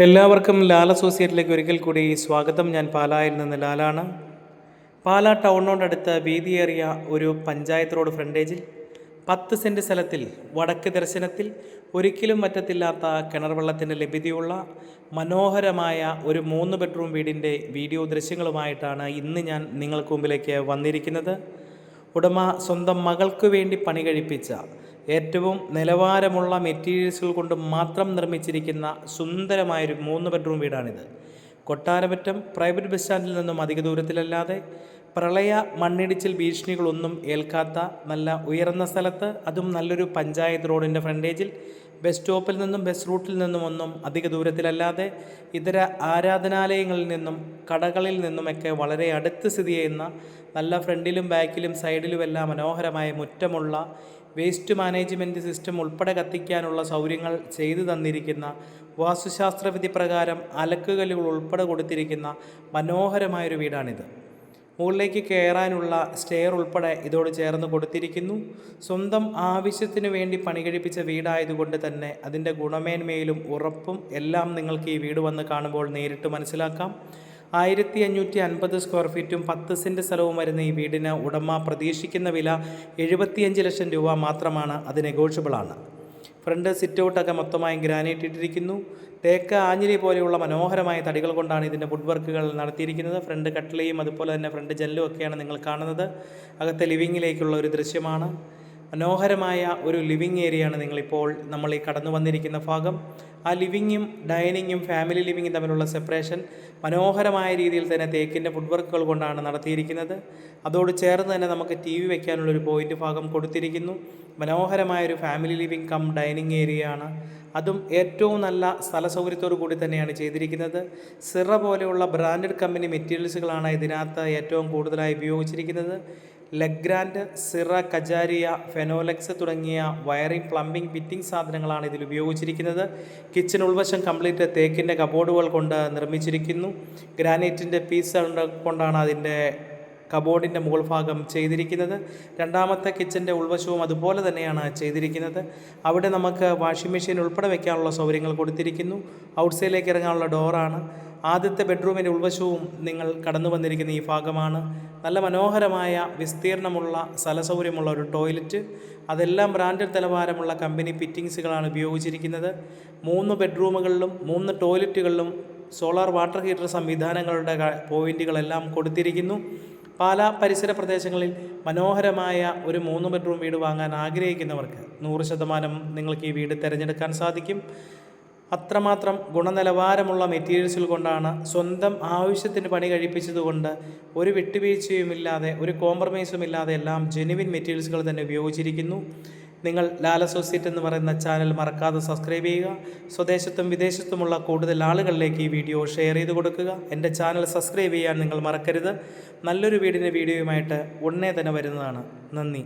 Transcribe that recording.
എല്ലാവർക്കും ലാൽ അസോസിയേറ്റിലേക്ക് ഒരിക്കൽ കൂടി സ്വാഗതം. ഞാൻ പാലായിൽ നിന്ന് ലാലാണ്. പാലാ ടൗണിനോടടുത്ത് വീതിയേറിയ ഒരു പഞ്ചായത്ത് റോഡ് ഫ്രണ്ടേജിൽ 10 സെൻറ്റ് സ്ഥലത്തിൽ വടക്ക് ദർശനത്തിൽ ഒരിക്കലും വറ്റത്തില്ലാത്ത കിണർ വെള്ളത്തിൻ്റെ ലഭ്യതയുള്ള മനോഹരമായ ഒരു 3 ബെഡ്റൂം വീടിൻ്റെ വീഡിയോ ദൃശ്യങ്ങളുമായിട്ടാണ് ഇന്ന് ഞാൻ നിങ്ങൾക്ക് മുമ്പിലേക്ക് വന്നിരിക്കുന്നത്. ഉടമ സ്വന്തം മകൾക്ക് വേണ്ടി പണി കഴിപ്പിച്ച ഏറ്റവും നിലവാരമുള്ള മെറ്റീരിയൽസുകൾ കൊണ്ട് മാത്രം നിർമ്മിച്ചിരിക്കുന്ന സുന്ദരമായൊരു 3 ബെഡ്റൂം വീടാണിത്. കൊട്ടാരമറ്റം പ്രൈവറ്റ് ബസ് സ്റ്റാൻഡിൽ നിന്നും അധിക ദൂരത്തിലല്ലാതെ പ്രളയ മണ്ണിടിച്ചിൽ ഭീഷണികളൊന്നും ഏൽക്കാത്ത നല്ല ഉയർന്ന സ്ഥലത്ത്, അതും നല്ലൊരു പഞ്ചായത്ത് റോഡിൻ്റെ ഫ്രണ്ടേജിൽ, ബസ് സ്റ്റോപ്പിൽ നിന്നും ബസ് റൂട്ടിൽ നിന്നുമൊന്നും അധിക ദൂരത്തിലല്ലാതെ ഇതര ആരാധനാലയങ്ങളിൽ നിന്നും കടകളിൽ നിന്നുമൊക്കെ വളരെ അടുത്ത് സ്ഥിതി ചെയ്യുന്ന നല്ല ഫ്രണ്ടിലും ബാക്കിലും സൈഡിലുമെല്ലാം മനോഹരമായ മുറ്റമുള്ള വേസ്റ്റ് മാനേജ്മെൻറ്റ് സിസ്റ്റം ഉൾപ്പെടെ കത്തിക്കാനുള്ള സൗകര്യങ്ങൾ ചെയ്തു തന്നിരിക്കുന്ന, വാസ്തുശാസ്ത്രവിധി പ്രകാരം അലക്കുകല്ലുകൾ ഉൾപ്പെടെ കൊടുത്തിരിക്കുന്ന മനോഹരമായൊരു വീടാണിത്. മുകളിലേക്ക് കയറാനുള്ള സ്റ്റെയർ ഉൾപ്പെടെ ഇതോട് ചേർന്ന് കൊടുത്തിരിക്കുന്നു. സ്വന്തം ആവശ്യത്തിന് വേണ്ടി പണി കഴിപ്പിച്ച വീടായതുകൊണ്ട് തന്നെ അതിൻ്റെ ഗുണമേന്മയിലും ഉറപ്പും എല്ലാം നിങ്ങൾക്ക് ഈ വീട് വന്ന് കാണുമ്പോൾ നേരിട്ട് മനസ്സിലാക്കാം. 1550 സ്ക്വയർ ഫീറ്റും 10 സെൻറ്റ് സ്ഥലവും വരുന്ന ഈ വീടിന് ഉടമ പ്രതീക്ഷിക്കുന്ന വില 75 ലക്ഷം രൂപ മാത്രമാണ്. അത് നെഗോഷ്യബിളാണ്. ഫ്രണ്ട് സിറ്റ് ഔട്ടൊക്കെ മൊത്തമായും ഗ്രാനൈറ്റ് ഇട്ടിരിക്കുന്നു. തേക്ക് ആഞ്ഞിലി പോലെയുള്ള മനോഹരമായ തടികൾ കൊണ്ടാണ് ഇതിൻ്റെ വുഡ് വർക്കുകൾ നടത്തിയിരിക്കുന്നത്. ഫ്രണ്ട് കട്ടിലയും അതുപോലെ തന്നെ ഫ്രണ്ട് ജനലും ഒക്കെയാണ് നിങ്ങൾ കാണുന്നത്. അകത്തെ ലിവിങ്ങിലേക്കുള്ള ഒരു ദൃശ്യമാണ്. മനോഹരമായ ഒരു ലിവിങ് ഏരിയയാണ് നിങ്ങളിപ്പോൾ നമ്മൾ ഈ കടന്നു വന്നിരിക്കുന്ന ഭാഗം. ആ ലിവിങ്ങും ഡൈനിങ്ങും ഫാമിലി ലിവിങ്ങും തമ്മിലുള്ള സെപ്പറേഷൻ മനോഹരമായ രീതിയിൽ തന്നെ തേക്കിൻ്റെ വുഡ് വർക്കുകൾ കൊണ്ടാണ് നടത്തിയിരിക്കുന്നത്. അതോട് ചേർന്ന് തന്നെ നമുക്ക് TV വയ്ക്കാനുള്ളൊരു പോയിൻ്റ് ഭാഗം കൊടുത്തിരിക്കുന്നു. മനോഹരമായൊരു family living come dining area ആണ്. അതും ഏറ്റവും നല്ല സ്ഥല സൗകര്യത്തോടു കൂടി തന്നെയാണ് ചെയ്തിരിക്കുന്നത്. സിറ പോലെയുള്ള ബ്രാൻഡഡ് കമ്പനി മെറ്റീരിയൽസുകളാണ് ഇതിനകത്ത് ഏറ്റവും കൂടുതലായി ഉപയോഗിച്ചിരിക്കുന്നത്. ലെഗ്രാൻഡ്, സിറ, കജാരിയ, ഫെനോലെക്സ് തുടങ്ങിയ വയറിംഗ്, പ്ലംബിംഗ്, ഫിറ്റിംഗ് സാധനങ്ങളാണ് ഇതിൽ ഉപയോഗിച്ചിരിക്കുന്നത്. കിച്ചൺ ഉൾവശം കംപ്ലീറ്റ് തേക്കിൻ്റെ കബോർഡുകൾ കൊണ്ട് നിർമ്മിച്ചിരിക്കുന്നു. ഗ്രാനൈറ്റിൻ്റെ പീസ് കൊണ്ടാണ് അതിൻ്റെ കബോർഡിൻ്റെ മുകൾ ഭാഗം ചെയ്തിരിക്കുന്നത്. രണ്ടാമത്തെ കിച്ചൻ്റെ ഉൾവശവും അതുപോലെ തന്നെയാണ് ചെയ്തിരിക്കുന്നത്. അവിടെ നമുക്ക് വാഷിംഗ് മെഷീൻ ഉൾപ്പെടെ വയ്ക്കാനുള്ള സൗകര്യങ്ങൾ കൊടുത്തിരിക്കുന്നു. ഔട്ട്സൈഡിലേക്ക് ഇറങ്ങാനുള്ള ഡോറാണ്. ആദ്യത്തെ ബെഡ്റൂമിൻ്റെ ഉൾവശവും നിങ്ങൾ കടന്നു വന്നിരിക്കുന്ന ഈ ഭാഗമാണ്. നല്ല മനോഹരമായ വിസ്തീർണമുള്ള സ്ഥലസൗകര്യമുള്ള ഒരു ടോയ്ലറ്റ്. അതെല്ലാം ബ്രാൻഡഡ് നിലവാരമുള്ള കമ്പനി ഫിറ്റിങ്സുകളാണ് ഉപയോഗിച്ചിരിക്കുന്നത്. 3 ബെഡ്റൂമുകളിലും 3 ടോയ്ലറ്റുകളിലും സോളാർ വാട്ടർ ഹീറ്റർ സംവിധാനങ്ങളുടെ പോയിൻറ്റുകളെല്ലാം കൊടുത്തിരിക്കുന്നു. പാലാ പരിസര പ്രദേശങ്ങളിൽ മനോഹരമായ ഒരു 3 ബെഡ്റൂം വീട് വാങ്ങാൻ ആഗ്രഹിക്കുന്നവർക്ക് 100% നിങ്ങൾക്ക് ഈ വീട് തിരഞ്ഞെടുക്കാൻ സാധിക്കും. അത്രമാത്രം ഗുണനിലവാരമുള്ള മെറ്റീരിയൽസുകൾ കൊണ്ടാണ്, സ്വന്തം ആവശ്യത്തിന് പണി കഴിപ്പിച്ചതുകൊണ്ട് ഒരു വിട്ടുവീഴ്ചയുമില്ലാതെ ഒരു കോംപ്രമൈസും ഇല്ലാതെ എല്ലാം ജെനുവിൻ മെറ്റീരിയൽസുകൾ തന്നെ ഉപയോഗിച്ചിരിക്കുന്നു. നിങ്ങൾ ലാൽ അസോസിയേറ്റ് എന്ന് പറയുന്ന ചാനൽ മറക്കാതെ സബ്സ്ക്രൈബ് ചെയ്യുക. സ്വദേശത്തും വിദേശത്തുമുള്ള കൂടുതൽ ആളുകളിലേക്ക് ഈ വീഡിയോ ഷെയർ ചെയ്ത് കൊടുക്കുക. എൻ്റെ ചാനൽ സബ്സ്ക്രൈബ് ചെയ്യാൻ നിങ്ങൾ മറക്കരുത്. നല്ലൊരു വീഡിയോയുമായിട്ട് ഉടനെ തന്നെ വരുന്നതാണ്. നന്ദി.